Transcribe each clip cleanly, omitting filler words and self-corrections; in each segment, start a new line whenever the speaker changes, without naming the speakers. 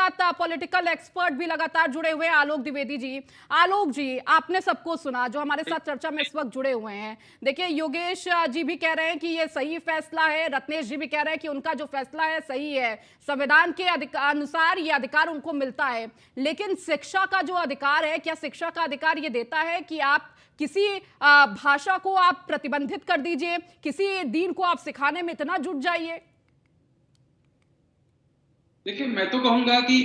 साथ political expert भी लगातार जुड़े हुए हैं, आलोक द्विवेदी जी। आलोक जी, आपने सबको सुना जो हमारे साथ चर्चा में इस वक्त जुड़े हुए हैं। देखिए, योगेश जी भी कह रहे हैं कि ये सही फैसला है, रत्नेश जी भी कह रहे हैं कि उनका जो फैसला है सही है, संविधान के अनुसार ये अधिकार उनको मिलता है। लेकिन शिक्षा का जो अधिकार है, क्या शिक्षा का अधिकार ये देता है कि आप किसी भाषा को आप प्रतिबंधित कर दीजिए, किसी दीन को आप सिखाने में इतना जुट जाइए?
देखिए, मैं तो कहूंगा कि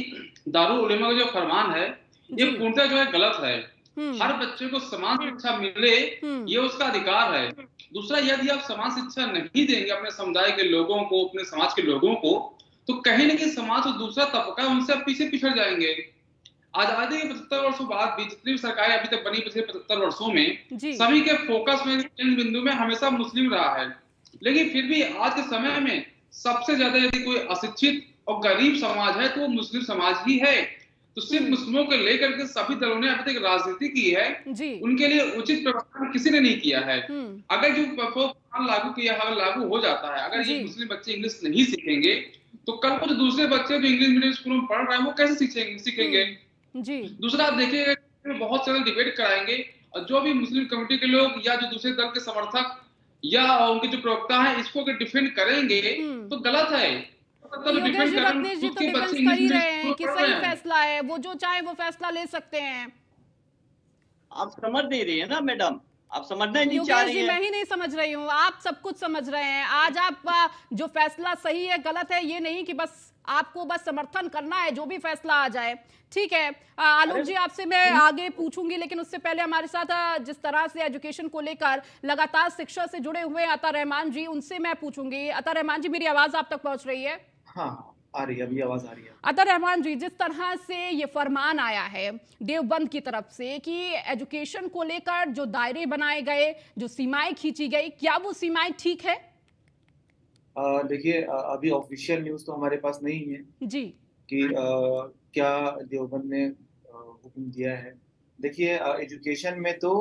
दारुल उलेमा का जो फरमान है ये
जी।
पूर्णतः जो है गलत है।
हम्म।
हर बच्चे को समान शिक्षा मिले,
हम्म।
ये उसका अधिकार है। दूसरा, यदि आप समान शिक्षा नहीं देंगे अपने समुदाय के लोगों को, अपने समाज के लोगों को, तो कहीं ना कहीं समाज जो दूसरा तबका है उनसे आप पीछे पिछड़ जाएंगे। आजादी के 75 वर्षों बाद भी जितनी भी सरकारें अभी तक बनी पिछले 75 वर्षों में,
जी।
सभी के फोकस में केंद्र बिंदु में हमेशा मुस्लिम रहा है। लेकिन फिर भी आज के समय में सबसे ज्यादा यदि कोई अशिक्षित और गरीब समाज है तो वो मुस्लिम समाज ही है। तो सिर्फ
हम्म।
मुस्लिमों को लेकर के सभी दलों ने अभी तक राजनीति की है,
जी।
उनके लिए उचित प्रावधान किसी ने नहीं किया है।
हम्म।
अगर जो प्रावधान लागू किया है, लागू हो जाता है, अगर
जी।
ये मुस्लिम बच्चे इंग्लिश नहीं सीखेंगे तो कल को जो दूसरे बच्चे जो इंग्लिश मीडियम स्कूलों में पढ़ रहे हैं वो कैसे सीखेंगे?
जी।
दूसरा, आप देखिएगा बहुत सारे डिबेट कराएंगे और जो भी मुस्लिम कम्युनिटी के लोग या जो दूसरे दल के समर्थक या उनके जो प्रवक्ता हैं इसको अगर डिफेंड करेंगे
हम्म।
तो गलत है।
तो
तो
योगेश
डिफेंड
जी,
कर रहे हैं,
रत्नेश जी
खुद
तो
के बच्चे
डिफेंस कर
इंग्लिश
ही
मीडियम
रहे
स्कूल
हैं
में
कि
पढ़
सही
रहे हैं।
फैसला है, वो जो चाहे वो फैसला ले सकते हैं।
आप समझ नहीं रही है ना मैडम, आप समझना ही नहीं चाह
योगेश
रही
जी,
है।
मैं ही नहीं समझ रही हूँ, आप सब कुछ समझ रहे हैं। आज आप जो फैसला सही है गलत है ये नहीं कि बस आपको बस समर्थन करना है, जो भी फैसला आ जाए ठीक है। आलोक
अरे
जी, आपसे मैं आगे पूछूंगी, लेकिन उससे पहले हमारे साथ जिस तरह से एजुकेशन को लेकर लगातार शिक्षा से जुड़े हुए अता रहमान जी, उनसे मैं पूछूंगी। अता रहमान जी, मेरी आवाज आप तक पहुंच रही है?
हाँ, आ रही है, अभी आवाज आ रही है।
अता रहमान जी, जिस तरह से ये फरमान आया है देवबंद की तरफ से कि एजुकेशन को लेकर जो दायरे बनाए गए, जो सीमाएं खींची गई, क्या वो सीमाएं ठीक है?
देखिए, अभी ऑफिशियल न्यूज़ तो हमारे पास नहीं है
जी।
कि क्या देवबंद ने हुक्म दिया है। देखिए, एजुकेशन में तो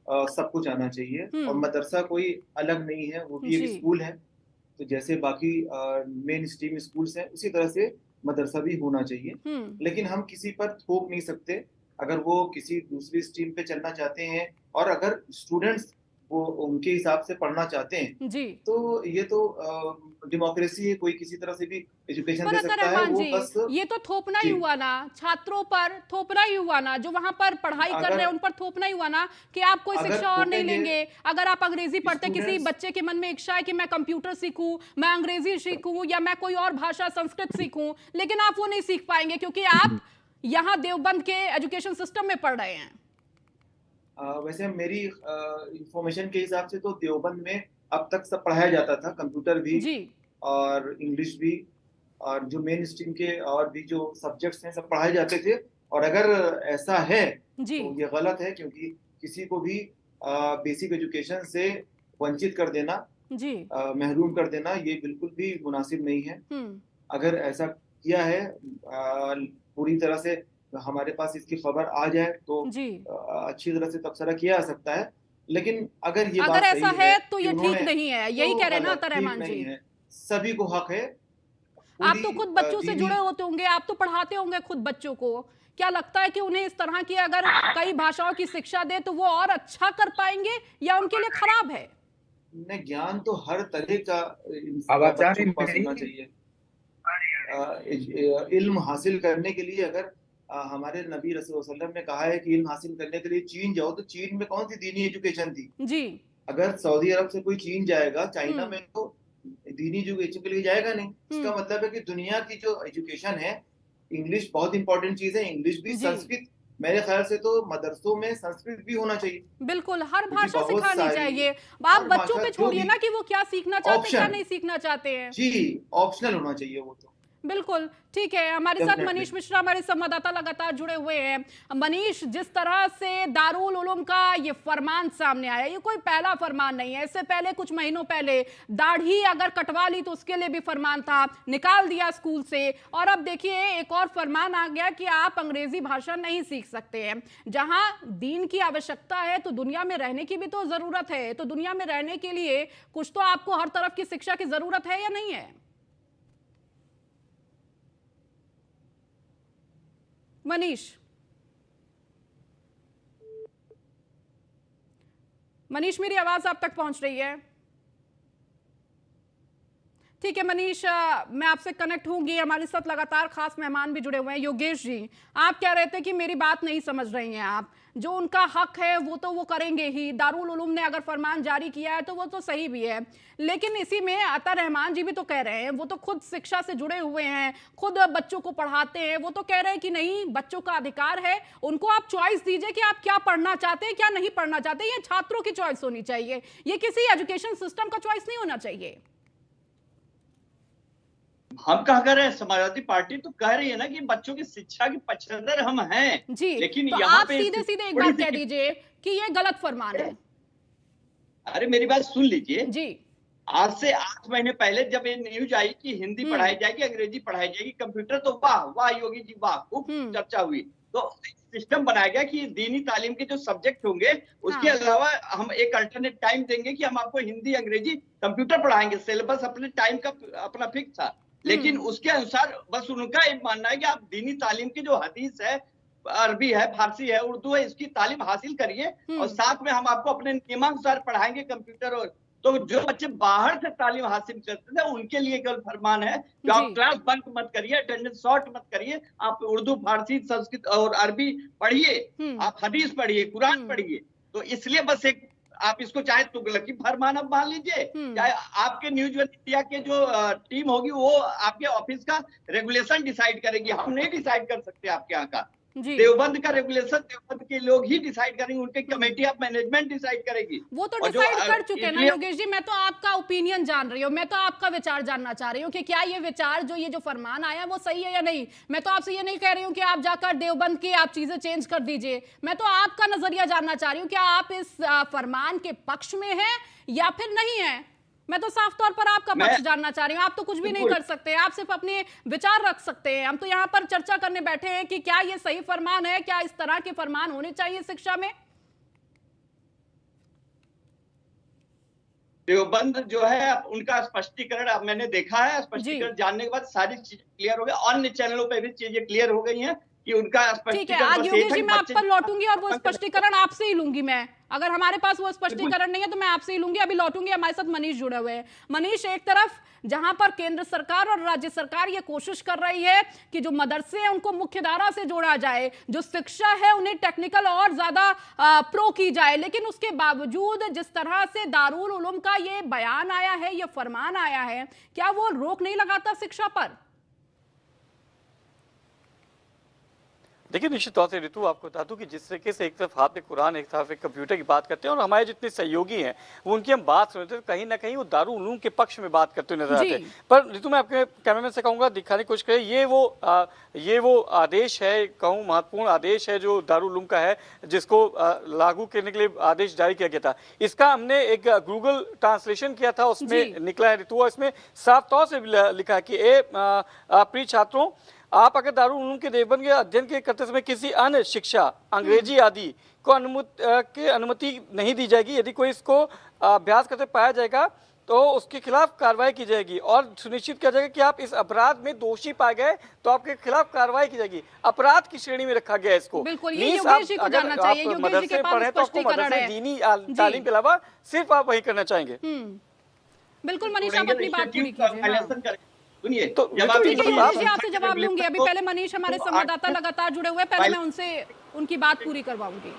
सब कुछ आना चाहिए और
हम्म।
मदरसा कोई अलग नहीं है, वो भी
जी।
एक स्कूल है। तो जैसे बाकी मेन स्ट्रीम स्कूल्स हैं उसी तरह से मदरसा भी होना चाहिए।
हम्म।
लेकिन हम किसी पर थोप नहीं सकते। अगर वो किसी दूसरी स्ट्रीम पे चलना चाहते हैं और अगर स्टूडेंट्स वो उनके हिसाब से पढ़ना चाहते हैं,
जी।
तो ये तो डेमोक्रेसी है, कोई किसी तरह से भी एजुकेशन
पर
दे
अता
सकता है,
रहमान
वो
जी,
बस।
ये तो थोपना ही
जी।
हुआ ना, छात्रों पर थोपना ही हुआ ना, जो वहां पर पढ़ाई कर रहे
अगर
हैं उन पर थोपना ही हुआ ना कि आप कोई
अगर
शिक्षा और नहीं
थोपेंगे
लेंगे। अगर आप अंग्रेजी पढ़ते, किसी
स्टूडेंट्स,
बच्चे के मन में इच्छा है कि मैं कंप्यूटर सीखूं, मैं अंग्रेजी सीखूं या मैं कोई और भाषा संस्कृत सीखूं, लेकिन आप वो नहीं सीख पाएंगे क्योंकि आप यहाँ देवबंद के एजुकेशन सिस्टम में पढ़ रहे हैं।
वैसे मेरी इंफॉर्मेशन के हिसाब से तो देवबंद में अब तक सब पढ़ाया जाता था, कंप्यूटर भी
जी।
और इंग्लिश भी, और जो मेन स्ट्रीम के और भी जो सब्जेक्ट्स हैं सब पढ़ाए जाते थे। और अगर ऐसा है
जी।
तो ये गलत है, क्योंकि किसी को भी बेसिक एजुकेशन से वंचित कर देना,
जी।
महरूम कर देना, ये बिल्कुल भी मुनासिब नहीं है।
हम्म।
अगर ऐसा किया है, पूरी तरह से हमारे पास इसकी खबर आ जाए तो
जी।
अच्छी तरह से तबसरा किया जा सकता है। लेकिन अगर ये
अगर
बात
ऐसा
सही है
है तो
कि
ये ठीक
उन्होंने,
नहीं है, यही
तो
कह रहे हैं ना
गलत,
अता
ठीक
रहमान जी?
नहीं है। सभी को हक है
आप
पूरी
तो खुद बच्चों से
दीनी।
जुड़े होते होंगे, आप तो पढ़ाते होंगे खुद बच्चों को। क्या लगता है कि उन्हें इस तरह की अगर कई भाषाओं की शिक्षा दे तो वो और अच्छा कर पाएंगे या उनके लिए खराब है?
ज्ञान तो हर तरह का
आवाज आ
बच्चों
रही
के पास होना
मेरी?
चाहिए। इल्म हासिल करने के लिए अगर हमारे नबी रसूल सल्लल्लाहु अलैहि वसल्लम ने कहा है कि इल्म हासिल करने के लिए चीन जाओ, तो चीन में कौन सी दीनी एजुकेशन थी?
जी।
अगर सऊदी अरब से कोई चीन जाएगा, चाइना
हम्म।
में, तो दीनी एजुकेशन के लिए जाएगा नहीं। इसका
हम्म।
मतलब है कि दुनिया की जो एजुकेशन है, इंग्लिश बहुत इंपॉर्टेंट चीज है, इंग्लिश भी,
जी।
संस्कृत। मेरे ख्याल से तो मदरसों में संस्कृत भी होना चाहिए,
बिल्कुल, हर
क्योंकि
भाषा
बहुत
सिखानी
सारी,
चाहिए। आप
हर
बच्चों
भाषा
पे
जो
छोड़िए
भी
ना कि वो क्या सीखना चाहते हैं, क्या
ऑप्शन,
नहीं सीखना चाहते हैं।
जी, ऑप्शनल होना चाहिए वो तो,
बिल्कुल ठीक है। हमारे साथ
डेफिनेटली।
मनीष मिश्रा, हमारे संवाददाता लगातार जुड़े हुए हैं। मनीष, जिस तरह से दारुल उलूम का ये फरमान सामने आया, ये कोई पहला फरमान नहीं है। इससे पहले कुछ महीनों पहले दाढ़ी अगर कटवा ली तो उसके लिए भी फरमान था, निकाल दिया स्कूल से। और अब देखिए एक और फरमान आ गया कि आप अंग्रेजी भाषा नहीं सीख सकते हैं। जहां दीन की आवश्यकता है तो दुनिया में रहने की भी तो जरूरत है, तो दुनिया में रहने के लिए कुछ तो आपको हर तरफ की शिक्षा की जरूरत है या नहीं है? मनीष मनीष मेरी आवाज आप तक पहुंच रही है? ठीक है मनीष, मैं आपसे कनेक्ट होंगी। हमारे साथ लगातार खास मेहमान भी जुड़े हुए हैं। योगेश जी, आप कह रहे थे कि मेरी बात नहीं समझ रही हैं आप, जो उनका हक है वो तो वो करेंगे ही। दारुल उलूम ने अगर फरमान जारी किया है तो वो तो सही भी है, लेकिन इसी में अता रहमान जी भी तो कह रहे हैं, वो तो खुद शिक्षा से जुड़े हुए हैं, खुद बच्चों को पढ़ाते हैं, वो तो कह रहे हैं कि नहीं, बच्चों का अधिकार है, उनको आप चॉइस दीजिए कि आप क्या पढ़ना चाहते हैं क्या नहीं पढ़ना चाहते। ये छात्रों की चॉइस होनी चाहिए, ये किसी एजुकेशन सिस्टम का चॉइस नहीं होना चाहिए।
हम कह कर रहे हैं, समाजवादी पार्टी तो कह रही है ना कि बच्चों की शिक्षा के पक्षधर हम हैं
जी,
लेकिन
तो
यहाँ
आप
पे
सीधे सीधे एक बात कह दीजिए कि ये गलत फरमान है।
अरे मेरी बात सुन लीजिए
जी,
आज से 8 महीने पहले जब ये न्यूज आई कि हिंदी पढ़ाई जाएगी, अंग्रेजी पढ़ाई जाएगी, कंप्यूटर, तो वाह वाह योगी जी वाह, खूब चर्चा हुई। तो सिस्टम बनाया गया कि दीनी तालीम के जो सब्जेक्ट होंगे उसके अलावा हम एक अल्टरनेट टाइम देंगे कि हम आपको हिंदी, अंग्रेजी, कंप्यूटर पढ़ाएंगे। सिलेबस अपने टाइम का अपना फिक्स था, लेकिन उसके अनुसार बस उनका एक मानना है कि आप दीनी तालीम की जो हदीस है, अरबी है, फारसी है, उर्दू है, इसकी तालीम हासिल करिए और साथ में हम आपको अपने नियमानुसार पढ़ाएंगे कंप्यूटर। और तो जो बच्चे बाहर से तालीम हासिल करते थे उनके लिए केवल फरमान है कि आप क्लास बंक मत करिए, अटेंडेंस शॉर्ट मत करिए, आप उर्दू, फारसी, संस्कृत और अरबी पढ़िए, आप हदीस पढ़िए, कुरान पढ़िए। तो इसलिए बस एक आप इसको चाहे तुगलकी फरमान अब मान लीजिए, चाहे आपके न्यूज इंडिया के जो टीम होगी वो आपके ऑफिस का रेगुलेशन डिसाइड करेगी, हम नहीं डिसाइड कर सकते आपके यहाँ का। देवबंद का रेगुलेशन देवबंद के लोग ही डिसाइड करेंगे, उनके कमेटी ऑफ मैनेजमेंट डिसाइड करेगी।
वो तो डिसाइड कर चुके हैं ना योगेश जी। मैं तो आपका ओपिनियन जान रही हूँ, मैं तो आपका विचार जानना चाह रही हूँ कि क्या ये विचार जो ये जो फरमान आया वो सही है या नहीं। मैं तो आपसे ये नहीं कह रही हूँ कि आप जाकर देवबंद की आप चीजें चेंज कर दीजिए, मैं तो आपका नजरिया जानना चाह रही हूँ क्या आप इस फरमान के पक्ष में है या फिर नहीं है। मैं तो साफ तौर पर आपका पक्ष जानना चाह रही हूँ। आप तो कुछ भी नहीं कर सकते, आप सिर्फ अपने विचार रख सकते हैं। हम तो यहाँ पर चर्चा करने बैठे हैं कि क्या ये सही फरमान है, क्या इस तरह के फरमान होने चाहिए शिक्षा में।
देवबंद जो है उनका स्पष्टीकरण अब मैंने देखा है, स्पष्टीकरण जानने के बाद सारी चीजें क्लियर हो गई, अन्य चैनलों पे भी चीजें क्लियर हो गई हैं कि उनका स्पष्टीकरण।
आज योगेश जी मैं आप पर लौटूंगी और वो स्पष्टीकरण आपसे ही लूंगी। मैं अगर हमारे पास वो स्पष्टीकरण नहीं है तो मैं आपसे ही लूंगी। अभी लौटूंगी, हमारे साथ मनीष जुड़े हुए हैं। मनीष, एक तरफ जहां पर केंद्र सरकार और राज्य सरकार ये कोशिश कर रही है कि जो मदरसे हैं उनको मुख्यधारा से जोड़ा जाए, जो शिक्षा है उन्हें टेक्निकल और ज्यादा प्रो की जाए, लेकिन उसके बावजूद जिस तरह से दारुल उलूम का ये बयान आया है, ये फरमान आया है, क्या वो रोक नहीं लगाता शिक्षा पर?
देखिए निश्चित तौर से ऋतु आपको बता दूं कि जिस तरीके से एक तरफ आपने कुरान, एक तरफ एक कंप्यूटर की बात करते हैं और हमारे जितने सहयोगी हैं वो उनकी हम बात सुनते हैं, कहीं ना कहीं वो दारुल उलूम के पक्ष में बात करते हुए नजर आते हैं। पर ऋतु मैं आपके कैमरामैन से कहूंगा दिखाने की कोशिश करें, ये वो आदेश है, कहूँ महत्वपूर्ण आदेश है जो दारुल उलूम का है, जिसको लागू करने के लिए आदेश जारी किया गया था। इसका हमने एक गूगल ट्रांसलेशन किया था, उसमें निकला है ऋतु, इसमें साफ तौर से लिखा है कि प्रिय छात्रों, आप अगर दारुल उलूम के देवबंद के अध्ययन के करते समय किसी अन्य शिक्षा, अंग्रेजी आदि को अनुमति नहीं दी जाएगी। यदि कोई इसको अभ्यास करते पाया जाएगा तो उसके खिलाफ कार्रवाई की जाएगी और सुनिश्चित किया जाएगा कि आप इस अपराध में दोषी पाए गए तो आपके खिलाफ कार्रवाई की जाएगी। अपराध की श्रेणी में रखा गया है इसको।
बिल्कुल, ये योगेश जी को जानना चाहिए। योगेश जी के पास स्पष्टीकरण है।
दीनी तालीम के अलावा सिर्फ आप वही करना चाहेंगे।
बिल्कुल मनीष, आप अपनी बात पूरी कीजिए।
तो
आपसे जवाब लूंगी। अभी पहले मनीष हमारे संवाददाता लगातार जुड़े हुए, पहले मैं उनसे उनकी बात पूरी करवाऊंगी।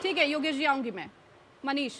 ठीक है योगेश जी, आऊंगी मैं। मनीष,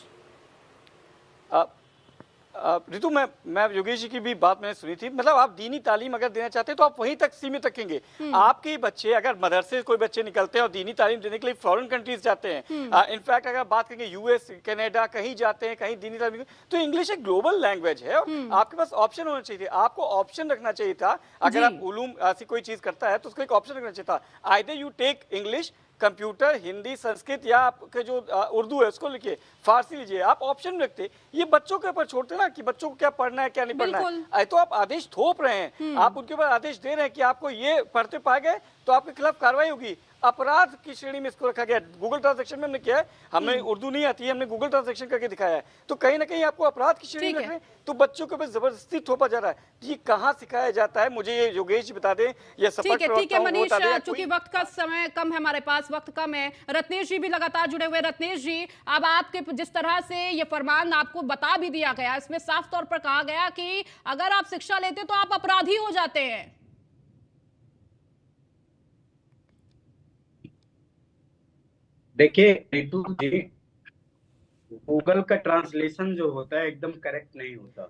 ऋतु मैं योगेश जी की भी बात मैंने सुनी थी, मतलब आप दीनी तालीम अगर देना चाहते हैं तो आप वहीं तक सीमित रखेंगे। आपके बच्चे अगर मदरसे कोई बच्चे निकलते हैं और दीनी तालीम देने के लिए फॉरेन कंट्रीज जाते हैं, इनफैक्ट अगर बात करेंगे यूएस, कनाडा, कहीं जाते हैं, कहीं दीनी तालीम, तो इंग्लिश एक ग्लोबल लैंग्वेज है और आपके पास ऑप्शन होना चाहिए। आपको ऑप्शन रखना चाहिए था। अगर आप उलूम ऐसी कोई चीज करता है तो उसको एक ऑप्शन रखना चाहिए था, either you take English, computer, Hindi, Sanskrit या आपके जो उर्दू है उसको लिखिए, फारसी लीजिए। आप ऑप्शन में रखते, ये बच्चों के ऊपर छोड़ते ना कि बच्चों को क्या पढ़ना है क्या नहीं पढ़ना है। तो आप आदेश थोप रहे हैं, आप उनके ऊपर आदेश दे रहे हैं कि आपको ये पढ़ते पाए गए तो तो आपके खिलाफ कार्रवाई होगी। अपराध की श्रेणी में इसको रखा गया। गूगल ट्रांसलेशन में हमने किया है, हमें उर्दू नहीं आती है, हमने गूगल ट्रांसलेशन करके दिखाया है। तो कहीं ना कहीं आपको अपराध की श्रेणी में रख रहे हैं, तो बच्चों के ऊपर जबरदस्ती थोपा जा रहा है। ये कहाँ सिखाया जाता है? मुझे ये योगेश जी बता दें या
ठीक है मनीष, चूंकि वक्त का समय कम है, हमारे पास वक्त कम है। रत्नेश जी भी लगातार जुड़े हुए। रत्नेश जी, अब आपके जिस तरह से ये फरमान आपको बता भी दिया गया, इसमें साफ तौर पर कहा गया कि अगर आप शिक्षा लेते तो आप अपराधी हो जाते हैं।
देखिए रितु जी, गूगल का ट्रांसलेशन जो होता है एकदम करेक्ट नहीं होता।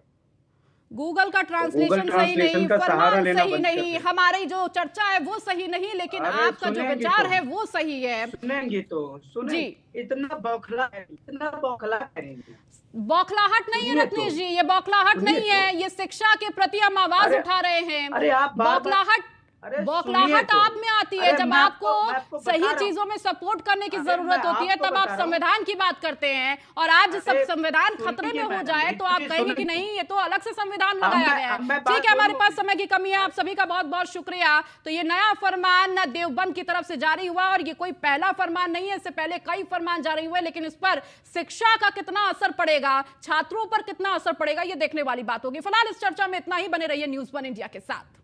गूगल का ट्रांसलेशन सही नहीं, फरमान सही नहीं, हमारी जो चर्चा है वो सही नहीं, लेकिन आपका जो विचार है वो सही है।
सुनेंगे तो सुने, इतना बौखला करेंगे।
बौखलाहट नहीं है रत्नेश जी, ये बौखलाहट नहीं है, ये शिक्षा के प्रति हम आवाज उठा रहे हैं।
अरे आप
बौखलाहट आप में आती है जब आपको सही चीजों में सपोर्ट करने की जरूरत होती है, तब आप संविधान की बात करते हैं। और आज सब संविधान खतरे में हो जाए तो आप कहेंगे कि नहीं, ये तो अलग से संविधान लगाया गया है। ठीक है, हमारे पास समय की कमी है। आप सभी का बहुत बहुत शुक्रिया। तो ये नया फरमान देवबंद की तरफ से जारी हुआ और ये कोई पहला फरमान नहीं है, इससे पहले कई फरमान जारी हुए, लेकिन इस पर शिक्षा का कितना असर पड़ेगा, छात्रों पर कितना असर पड़ेगा, ये देखने वाली बात होगी। फिलहाल इस चर्चा में इतना ही। बने रहिए न्यूज़ 1 इंडिया के साथ।